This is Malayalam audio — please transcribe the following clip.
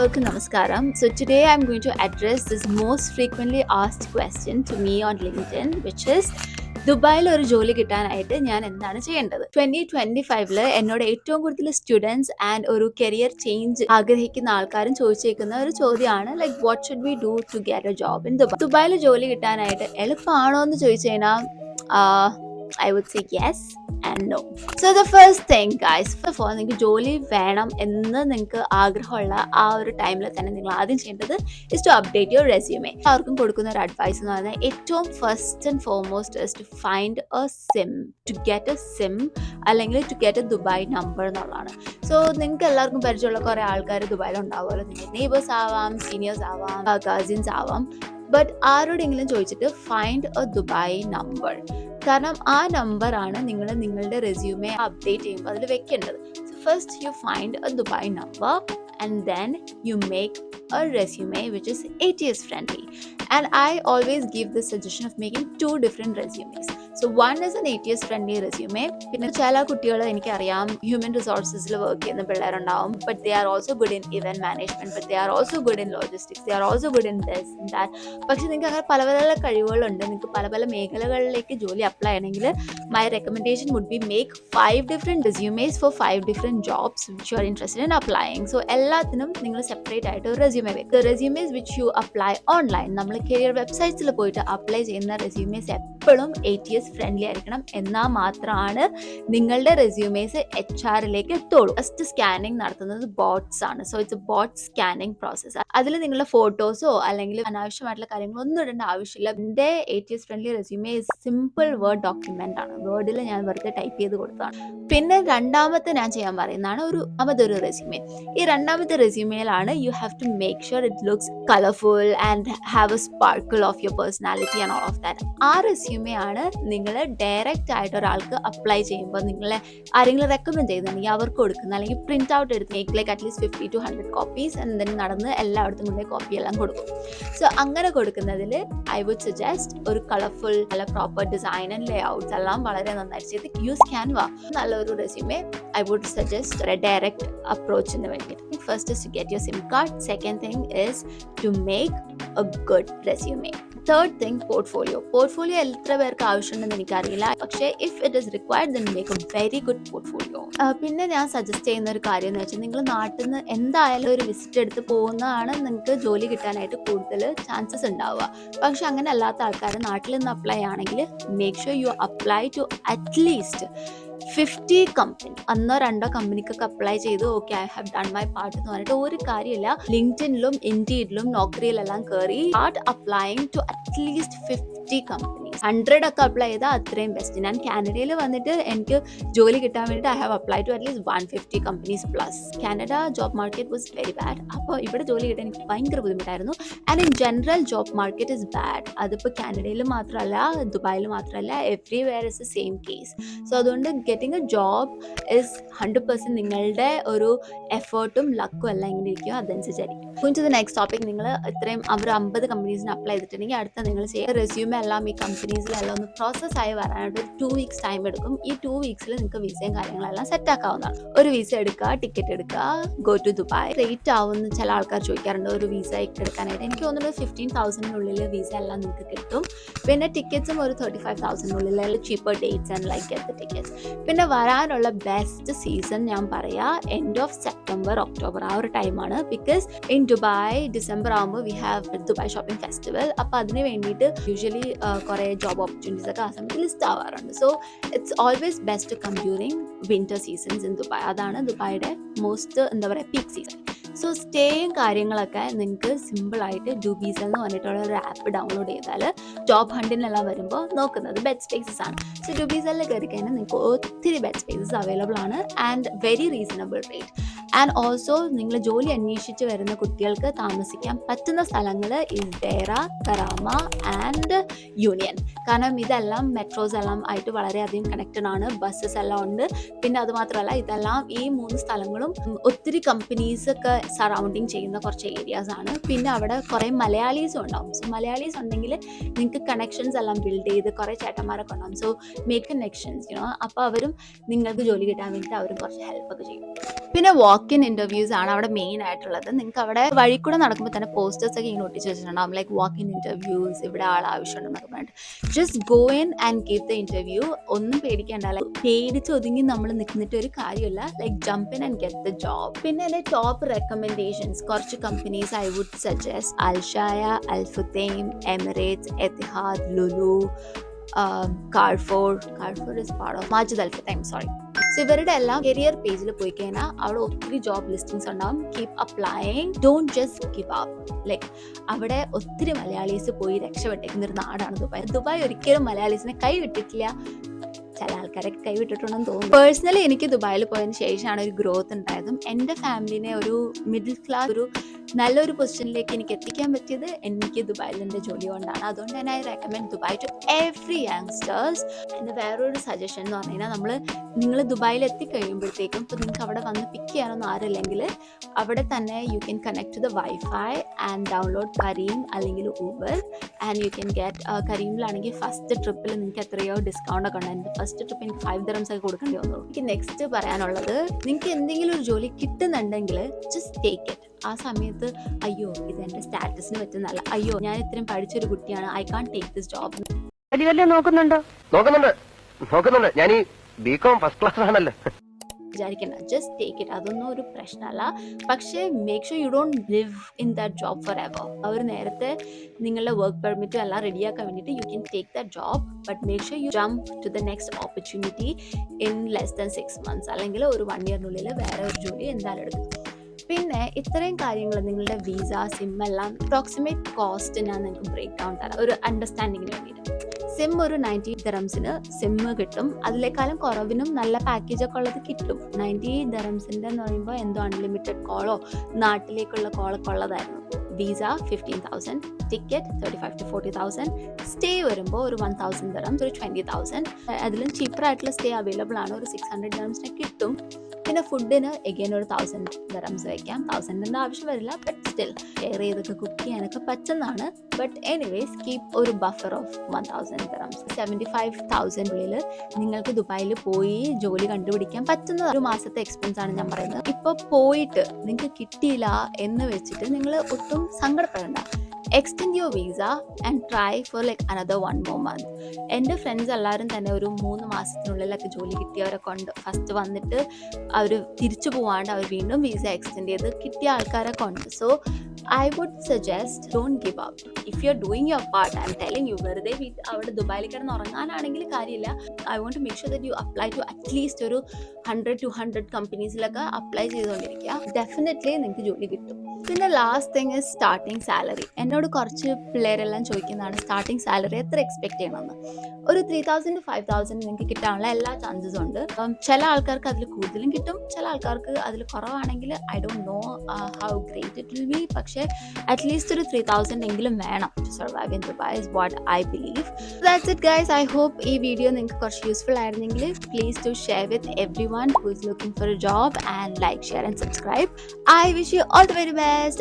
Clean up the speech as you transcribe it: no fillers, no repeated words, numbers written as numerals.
എല്ലാവർക്കും നമസ്കാരം. So today I'm going to address this most frequently asked question to me on LinkedIn, which is ദുബായിൽ ഒരു ജോലി കിട്ടാനായിട്ട് ഞാൻ എന്താണ് ചെയ്യേണ്ടത്? 2025 എന്നോട് ഏറ്റവും കൂടുതൽ സ്റ്റുഡൻസ് ആൻഡ് ഒരു കരിയർ ചേഞ്ച് ആഗ്രഹിക്കുന്ന ആൾക്കാരും ചോദിച്ചേക്കുന്ന ഒരു ചോദ്യമാണ് like what should we do to get a job in Dubai? ദുബായിൽ ജോലി കിട്ടാനായിട്ട് എളുപ്പമാണോ എന്ന് ചോദിച്ചു കഴിഞ്ഞാൽ I would say yes and no. So the first thing guys, first of all നിങ്ങൾക്ക് ജോലി വേണം എന്ന് നിങ്ങൾക്ക് ആഗ്രഹമുള്ള ആ ഒരു ടൈമിൽ തന്നെ നിങ്ങൾ ആദ്യം ചെയ്യേണ്ടത് is to update your resume. ആർക്കും കൊടുക്കുന്ന ഒരു അഡ്വൈസ് എന്ന് പറഞ്ഞാൽ ഏറ്റവും first and foremost is to find a SIM, to get a SIM അല്ലെങ്കിൽ to get a Dubai number എന്നുള്ളതാണ്. സോ നിങ്ങൾക്ക് എല്ലാവർക്കും പരിചയമുള്ള കുറേ ആൾക്കാർ ദുബായിൽ ഉണ്ടാവുമല്ലോ. നിങ്ങൾക്ക് നെയ്ബേഴ്സ് ആവാം, സീനിയേഴ്സ് ആവാം, കസിൻസ് ആവാം. ബട്ട് ആരോടെങ്കിലും ചോദിച്ചിട്ട് ഫൈൻഡ് എ ദുബായ് നമ്പർ. കാരണം ആ നമ്പറാണ് നിങ്ങൾ നിങ്ങളുടെ റെസ്യൂമെ അപ്ഡേറ്റ് ചെയ്യുമ്പോൾ അതിൽ വെക്കേണ്ടത്. So first you find A Dubai number and then you make a resume which is ATS friendly. And I always give the suggestion of making two different resumes. So one is an ATS friendly resume. പിന്നെ ചില കുട്ടികൾ എനിക്കറിയാം ഹ്യൂമൻ റിസോഴ്സസിൽ വർക്ക് ചെയ്യുന്ന പിള്ളേരുണ്ടാവും, but they are also good in event management, but they are also good in logistics, they are also good in this and that. പക്ഷെ നിങ്ങൾക്ക് അങ്ങനെ പല പല കഴിവുകളുണ്ട്, നിങ്ങൾക്ക് പല പല മേഖലകളിലേക്ക് ജോലി അപ്ലൈ ചെയ്യണമെങ്കിൽ my recommendation would be make 5 different resumes for 5 different jobs which you are interested in applying. So എല്ലാത്തിനും നിങ്ങൾ സെപ്പറേറ്റ് ആയിട്ട് ഒരു റെസ്യൂമെ വെക്കുക. Resumes which you apply online, നമ്മൾ കരിയർ വെബ്സൈറ്റ്സിൽ പോയിട്ട് അപ്ലൈ ചെയ്യുന്ന റെസ്യൂമേസ് എപ്പോഴും ATS ഫ്രണ്ട്ലി ആയിരിക്കണം. എന്നാൽ മാത്രമാണ് നിങ്ങളുടെ റെസ്യൂമേസ് HR-ലേക്ക് എത്തുള്ളൂ. ഫസ്റ്റ് സ്കാനിങ് നടത്തുന്നത് ബോട്ട്സ് ആണ്. So it's A boat scanning process. അതിൽ നിങ്ങളുടെ ഫോട്ടോസോ അല്ലെങ്കിൽ അനാവശ്യമായിട്ടുള്ള കാര്യങ്ങളോ ഒന്നും ഇടേണ്ട ആവശ്യമില്ല. എൻ്റെ ATS friendly resume simple word document ആണ്. വേർഡിൽ ഞാൻ വെറുതെ ടൈപ്പ് ചെയ്ത് കൊടുത്തതാണ്. പിന്നെ രണ്ടാമത്തെ ഞാൻ ചെയ്യാൻ പറയുന്നതാണ് അതൊരു റെസ്യൂമെ. ഈ രണ്ടാമത്തെ റെസ്യൂമേയിലാണ് you have to make sure it looks colourful and have a sparkle of your personality and all of that. ആ റെസ്യൂമെ ആണ് നിങ്ങൾ ഡയറക്റ്റ് ആയിട്ട് ഒരാൾക്ക് അപ്ലൈ ചെയ്യുമ്പോൾ നിങ്ങളെ ആരെങ്കിലും റെക്കമെൻഡ് ചെയ്യുന്നുണ്ടെങ്കിൽ അവർക്ക് കൊടുക്കുന്ന, അല്ലെങ്കിൽ പ്രിന്റ് ഔട്ട് എടുത്ത് make like at least 50 to 100 copies and then നടന്ന് എല്ലായിടത്തും കൊണ്ടേ കോപ്പി എല്ലാം കൊടുക്കും. സോ അങ്ങനെ കൊടുക്കുന്നതിൽ ഐ വുഡ് സജസ്റ്റ് ഒരു കളർഫുൾ നല്ല proper design and layouts എല്ലാം വളരെ നന്നായിട്ട് ചെയ്ത് യൂസ് ക്യാൻവ. നല്ലൊരു റെസ്യൂമെ ഐ വുഡ് സജസ്റ്റ് ഒരു ഡയറക്റ്റ് അപ്രോച്ചിന് വേണ്ടിയിട്ട്. First is to get your SIM card. Second thing is to make a good resume. Third thing, portfolio. Portfolio എത്ര പേർക്ക് ആവശ്യമുണ്ടെന്ന് എനിക്കറിയില്ല, പക്ഷേ if it is required then make a very good portfolio. പിന്നെ ഞാൻ സജസ്റ്റ് ചെയ്യുന്ന ഒരു കാര്യം എന്ന് വെച്ചാൽ നിങ്ങൾ നാട്ടിൽ നിന്ന് എന്തായാലും ഒരു വിസിറ്റ് എടുത്ത് പോകുന്നതാണ് നിങ്ങൾക്ക് ജോലി കിട്ടാനായിട്ട് കൂടുതൽ ചാൻസസ് ഉണ്ടാവുക. പക്ഷെ അങ്ങനെ അല്ലാത്ത ആൾക്കാർ നാട്ടിൽ നിന്ന് അപ്ലൈ ആണെങ്കിൽ make sure you apply to at least 50 company. ഒന്നോ രണ്ടോ കമ്പനിക്കൊക്കെ അപ്ലൈ ചെയ്ത് okay I have done my part എന്ന് പറഞ്ഞിട്ട് ഒരു കാര്യമില്ല. ലിങ്ക്ഡിനിലും ഇൻഡീഡിലും നോക്രിയിലെല്ലാം കയറി start applying to at least 50 companies. 100 ഒക്കെ അപ്ലൈ ചെയ്താൽ അത്രയും ബെസ്റ്റ്. ഞാൻ കാനഡയിൽ വന്നിട്ട് എനിക്ക് ജോലി കിട്ടാൻ വേണ്ടിയിട്ട് I have apply to at least 150 companies plus. Canada job market was very bad. അപ്പോൾ ഇവിടെ ജോലി കിട്ടാൻ എനിക്ക് ഭയങ്കര ബുദ്ധിമുട്ടായിരുന്നു. And in general job market is bad. അതിപ്പോൾ കാനഡയിൽ മാത്രമല്ല, ദുബായിൽ മാത്രമല്ല, everywhere is the same case. So അതുകൊണ്ട് getting a job is 100% നിങ്ങളുടെ ഒരു എഫേർട്ടും ലക്കും എല്ലാം ഇങ്ങനെ ഇരിക്കും, അതനുസരിച്ചായിരിക്കും. Going to the next topic, നിങ്ങൾ ഇത്രയും അവർ 50 കമ്പനീസിന് അപ്ലൈ ചെയ്തിട്ടുണ്ടെങ്കിൽ അടുത്ത നിങ്ങൾ ചെയ്യുക റെസ്യൂമെ എല്ലാം ഈ കമ്പനീസിലെല്ലാം ഒന്ന് പ്രോസസ് ആയി വരാനായിട്ട് ഒരു 2 weeks ടൈം എടുക്കും. ഈ 2 weeks നിങ്ങൾക്ക് വിസയും കാര്യങ്ങളെല്ലാം സെറ്റ് ആക്കാവുന്നതാണ്. ഒരു വിസ എടുക്കുക, ടിക്കറ്റ് എടുക്കുക, ഗോ ടു ദുബായ്. റേറ്റ് ആവുന്ന ചില ആൾക്കാർ ചോദിക്കാറുണ്ട് ഒരു വിസ എടുക്കാനായിട്ട്. എനിക്ക് തോന്നുന്നത് 15,000 വിസ എല്ലാം നിങ്ങൾക്ക് കിട്ടും. പിന്നെ ടിക്കറ്റ്സും ഒരു 35,000 cheaper dates and like get the tickets. പിന്നെ വരാനുള്ള ബെസ്റ്റ് സീസൺ ഞാൻ പറയാ എൻഡ് ഓഫ് സെപ്റ്റംബർ, ഒക്ടോബർ ആ ഒരു ടൈമാണ്. ബിക്കോസ് ഇൻ ദുബായ് ഡിസംബർ ആകുമ്പോൾ we have Dubai shopping festival. അപ്പോൾ അതിന് വേണ്ടിയിട്ട് യൂഷ്വലി കുറേ ജോബ് ഓപ്പർച്യൂണിറ്റീസ് ഒക്കെ ആ സമയത്ത് ലിസ്റ്റ് ആവാറുണ്ട്. So it's always best to come during winter seasons in Dubai. അതാണ് ദുബായുടെ മോസ്റ്റ് എന്താ പറയുക പീക്ക് സീസൺ. സോ സ്റ്റേയും കാര്യങ്ങളൊക്കെ നിങ്ങൾക്ക് സിമ്പിളായിട്ട് ഡുബീസ് എന്ന് പറഞ്ഞിട്ടുള്ള ഒരു ആപ്പ് ഡൗൺലോഡ് ചെയ്താൽ ജോബ് ഹണ്ടിനെല്ലാം വരുമ്പോൾ നോക്കുന്നത് ബെഡ് സ്പേസസ് ആണ്. സോ ഡുബീസെല്ലാം കയറി കഴിഞ്ഞാൽ നിങ്ങൾക്ക് ഒത്തിരി ബെഡ് സ്പേസസ് അവൈലബിൾ ആണ് and very reasonable rate. And also നിങ്ങൾ ജോലി അന്വേഷിച്ച് വരുന്ന കുട്ടികൾക്ക് താമസിക്കാൻ പറ്റുന്ന സ്ഥലങ്ങൾ is Deira, Karama and union. കാരണം ഇതെല്ലാം മെട്രോസ് എല്ലാം ആയിട്ട് വളരെയധികം കണക്റ്റഡ് ആണ്. ബസ്സസ് എല്ലാം ഉണ്ട്. പിന്നെ അതുമാത്രമല്ല ഇതെല്ലാം ഈ 3 സ്ഥലങ്ങളും ഒത്തിരി കമ്പനീസ് ഒക്കെ സറൗണ്ടിങ് ചെയ്യുന്ന കുറച്ച് ഏരിയാസ് ആണ്. പിന്നെ അവിടെ കുറേ മലയാളീസും ഉണ്ടാവും. സോ മലയാളീസ് ഉണ്ടെങ്കിൽ നിങ്ങൾക്ക് കണക്ഷൻസ് എല്ലാം ബിൽഡ് ചെയ്ത് കുറേ ചേട്ടന്മാരൊക്കെ ഉണ്ടാവും. സോ മേക്ക് കണക്ഷൻസ് അപ്പോൾ അവരും നിങ്ങൾക്ക് ജോലി കിട്ടാൻ വേണ്ടിയിട്ട് അവരും കുറച്ച് ഹെൽപ്പ് ഒക്കെ ചെയ്യും. പിന്നെ വാക്ക്-ഇൻ ഇന്റർവ്യൂസ് ആണ് അവിടെ മെയിൻ ആയിട്ടുള്ളത്. നിങ്ങൾക്ക് അവിടെ വഴി കൂടെ നടക്കുമ്പോൾ തന്നെ പോസ്റ്റേഴ്സ് ഒക്കെ ഇങ്ങനെ ഒട്ടിച്ച് വെച്ചിട്ടുണ്ടാവും, ലൈക്ക് വാക്ക്-ഇൻ ഇന്റർവ്യൂസ്, ഇവിടെ ആൾ ആവശ്യമുണ്ടെന്നൊക്കെ പറഞ്ഞിട്ട്. Just go in and give the interview. ഒന്നും പേടിക്കേണ്ട, ലൈക്ക് പേടിച്ച് ഒതുങ്ങി നമ്മൾ നിൽക്കുന്നിട്ട് ഒരു കാര്യമില്ല. Like jump in and get the job. പിന്നെ എൻ്റെ ടോപ്പ് റെക്കമെൻഡേഷൻസ്, കുറച്ച് companies I would suggest: Alshaya, Al-Futtaim, Emirates, Etihad, Lulu, Carrefour is part of Majid, Al-Futtaim, sorry. So ഇവരുടെ എല്ലാം കരിയർ പേജിൽ പോയി കഴിഞ്ഞാൽ അവിടെ ഒത്തിരി ജോബ് ലിസ്റ്റിംഗ്സ് ഉണ്ടാവും. Keep applying, don't just give up. Like അവിടെ ഒത്തിരി മലയാളീസ് പോയി രക്ഷപ്പെട്ടേക്കുന്ന ഒരു നാടാണ് ദുബായ്. ദുബായ് ഒരിക്കലും മലയാളീസിനെ കൈവിട്ടിട്ടില്ല. ചില ആൾക്കാരൊക്കെ കൈവിട്ടിട്ടുണ്ടെന്ന് തോന്നുന്നു. പേഴ്സണലി എനിക്ക് ദുബായിൽ പോയതിന് ശേഷമാണ് ഒരു ഗ്രോത്ത് ഉണ്ടായതും എൻ്റെ ഫാമിലിനെ ഒരു മിഡിൽ ക്ലാസ്, ഒരു നല്ലൊരു പൊസിഷനിലേക്ക് എനിക്ക് എത്തിക്കാൻ പറ്റിയത് എനിക്ക് ദുബായിൽ എൻ്റെ ജോലി കൊണ്ടാണ്. അതുകൊണ്ട് തന്നെ I recommend Dubai to every youngsters. എൻ്റെ വേറൊരു സജഷൻ എന്ന് പറഞ്ഞു കഴിഞ്ഞാൽ, നിങ്ങൾ ദുബായിൽ എത്തിക്കഴിയുമ്പോഴത്തേക്കും ഇപ്പോൾ നിങ്ങൾക്ക് അവിടെ വന്ന് പിക്ക് ചെയ്യാനൊന്നും ആരില്ലെങ്കിൽ അവിടെ തന്നെ you can connect to the wifi and download Careem അല്ലെങ്കിൽ Uber and you can get കരീമിലാണെങ്കിൽ ഫസ്റ്റ് ട്രിപ്പിൽ നിങ്ങൾക്ക് എത്രയോ ഡിസ്കൗണ്ട് ഒക്കെ ഉണ്ട്. എൻ്റെ ഫസ്റ്റ് ട്രിപ്പ് എനിക്ക് 5 dirhams ഒക്കെ കൊടുക്കേണ്ടി വന്നു. എനിക്ക് നെക്സ്റ്റ് പറയാനുള്ളത്, നിങ്ങൾക്ക് എന്തെങ്കിലും ഒരു ജോലി കിട്ടുന്നുണ്ടെങ്കിൽ ജസ്റ്റ് ടേക്ക് ഇറ്റ്. ആ സമയത്ത് അയ്യോ ഇത് എൻ്റെ സ്റ്റാറ്റസിന് പറ്റുന്നല്ല, അയ്യോ ഞാൻ ഇത്രയും പഠിച്ചൊരു കുട്ടിയാണ്, I can't take this job നോക്കുന്നുണ്ട് ഞാൻ ഈ ബികോം ഫസ്റ്റ് ക്ലാസ് ആണല്ലോ വിചാരിക്കണ്ട. ജസ്റ്റ് ടേക്ക് ഇറ്റ്, അതൊന്നും ഒരു പ്രശ്നമല്ല. പക്ഷേ make sure you don't live in that job for ever. അവർ നേരത്തെ നിങ്ങളുടെ വർക്ക് പെർമിറ്റും എല്ലാം റെഡിയാക്കാൻ വേണ്ടിയിട്ട് you can take that job, but make sure you jump to the next opportunity in less than 6 months അല്ലെങ്കിൽ ഒരു 1 year വേറെ ഒരു ജോലി എന്തായാലും എടുക്കും. പിന്നെ ഇത്രയും കാര്യങ്ങൾ, നിങ്ങളുടെ വിസ, സിം എല്ലാം അപ്രോക്സിമേറ്റ് കോസ്റ്റ് ഞാൻ നിങ്ങൾക്ക് ബ്രേക്ക് ഡൗൺ തരാം ഒരു അണ്ടർസ്റ്റാൻഡിങ്ങിന് വേണ്ടിയിട്ട്. സിം ഒരു 90 dirhamsന് സിം കിട്ടും. അതിലേക്കാളും കുറവിനും നല്ല പാക്കേജൊക്കെ ഉള്ളത് കിട്ടും. 90 dirhamsന്റെ എന്ന് പറയുമ്പോൾ എന്തോ അൺലിമിറ്റഡ് കോളോ നാട്ടിലേക്കുള്ള കോളൊക്കെ ഉള്ളതായിരുന്നു. വിസ 15,000, ടിക്കറ്റ് 35 to 40,000, സ്റ്റേ വരുമ്പോൾ ഒരു 1,000 dirhams, ഒരു 20,000. അതിലും ചീപ്പറായിട്ടുള്ള സ്റ്റേ അവൈലബിൾ ആണ്, ഒരു 600 dirhamsന് കിട്ടും. പിന്നെ ഫുഡിന് എഗെയിൻ ഒരു 1,000 dirhams വയ്ക്കാം. 1,000ന്റെ ആവശ്യം വരില്ല, ബട്ട് സ്റ്റിൽ ഷെയർ ചെയ്തൊക്കെ കുക്ക് ചെയ്യാനൊക്കെ പറ്റുന്നതാണ്. ബട്ട് എനിവേസ് കീപ് ഒരു ബഫർ ഓഫ് 1,000 dirhams. 75,000 ഉള്ളിൽ നിങ്ങൾക്ക് ദുബായിൽ പോയി ജോലി കണ്ടുപിടിക്കാൻ പറ്റുന്ന ഒരു മാസത്തെ എക്സ്പെൻസ് ആണ് ഞാൻ പറയുന്നത്. ഇപ്പോൾ പോയിട്ട് നിങ്ങൾക്ക് കിട്ടിയില്ല എന്ന് വെച്ചിട്ട് നിങ്ങൾ ഒട്ടും സങ്കടപ്പെടേണ്ട. Extend your visa and try for like another 1 more month. എൻ്റെ ഫ്രണ്ട്സ് എല്ലാവരും തന്നെ ഒരു 3 മാസത്തിനുള്ളിലൊക്കെ ജോലി കിട്ടിയവരൊക്കെ ഉണ്ട്. ഫസ്റ്റ് വന്നിട്ട് അവർ തിരിച്ചു പോവാണ്ട് അവർ വീണ്ടും വിസ എക്സ്റ്റെൻഡ് ചെയ്ത് കിട്ടിയ ആൾക്കാരൊക്കെ ഉണ്ട്. So I would suggest don't give up. If you're doing your part, I'm telling you, വെറുതെ അവിടെ ദുബായിൽ കിടന്ന് ഉറങ്ങാനാണെങ്കിൽ കാര്യമില്ല. I want to make sure that you apply to at least ഒരു 100-200 കമ്പനീസിലൊക്കെ അപ്ലൈ ചെയ്തുകൊണ്ടിരിക്കുക. ഡെഫിനറ്റ്ലി നിങ്ങൾക്ക് ജോലി കിട്ടും. പിന്നെ last thing is starting salary. എന്നോട് കുറച്ച് പിള്ളേരെല്ലാം ചോദിക്കുന്നതാണ് സ്റ്റാർട്ടിങ് സാലറി എത്ര എക്സ്പെക്ട് ചെയ്യണമെന്ന്. ഒരു 3,000 to 5,000 നിങ്ങൾക്ക് കിട്ടാനുള്ള എല്ലാ ചാൻസസും ഉണ്ട്. ചില ആൾക്കാർക്ക് അതിൽ കൂടുതലും കിട്ടും, ചില ആൾക്കാർക്ക് അതിൽ കുറവാണെങ്കിൽ I don't know how great it will be. പക്ഷേ അറ്റ്ലീസ്റ്റ് ഒരു 3,000 എങ്കിലും വേണം to survive in Dubai is what I believe. That's it guys. I hope ഈ വീഡിയോ നിങ്ങൾക്ക് കുറച്ച് യൂസ്ഫുൾ ആയിരുന്നെങ്കിൽ please to share with every one who is looking for a job and like, share and subscribe. I wish you all the very best.